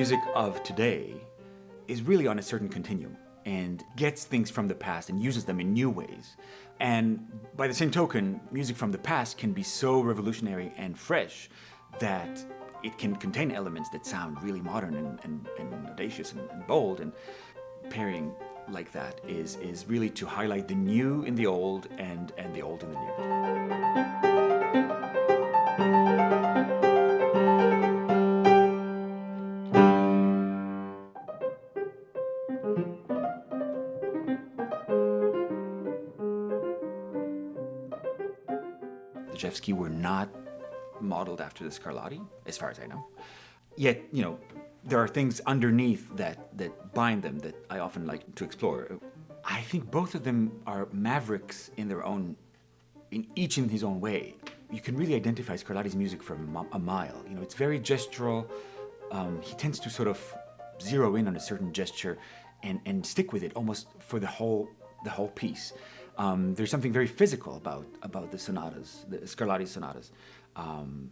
music of today is really on a certain continuum and gets things from the past and uses them in new ways. And by the same token, music from the past can be so revolutionary and fresh that it can contain elements that sound really modern and audacious and bold. And pairing like that is really to highlight the new in the old and the old in the new. The Rzewski were not modeled after the Scarlatti, as far as I know. Yet, there are things underneath that bind them that I often like to explore. I think both of them are mavericks in each in his own way. You can really identify Scarlatti's music from a mile. It's very gestural. He tends to sort of zero in on a certain gesture and stick with it almost for the whole piece. There's something very physical about the sonatas, the Scarlatti sonatas.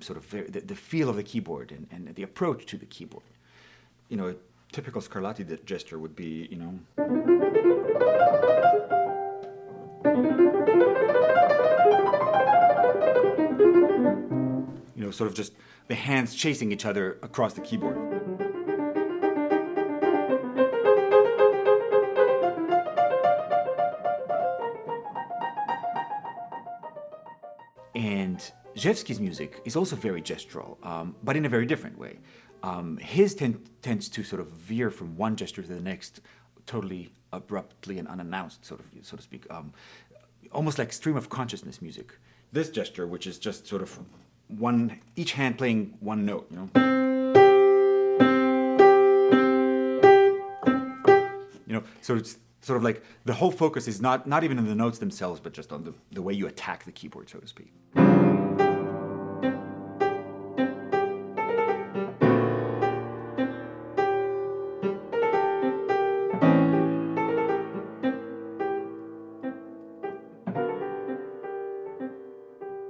Sort of the feel of the keyboard and the approach to the keyboard. A typical Scarlatti gesture would be, sort of just the hands chasing each other across the keyboard. And Rzewski's music is also very gestural, but in a very different way. His tends to sort of veer from one gesture to the next, totally abruptly and unannounced, so to speak, almost like stream of consciousness music. This gesture, which is just sort of each hand playing one note, so it's sort of like the whole focus is not even in the notes themselves, but just on the way you attack the keyboard, so to speak.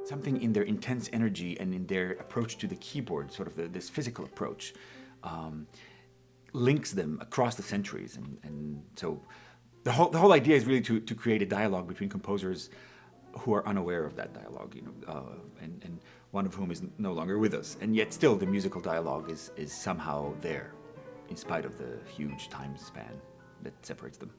Something in their intense energy and in their approach to the keyboard, sort of this physical approach, links them across the centuries. And so the whole idea is really to create a dialogue between composers who are unaware of that dialogue, and one of whom is no longer with us. And yet still the musical dialogue is somehow there, in spite of the huge time span that separates them.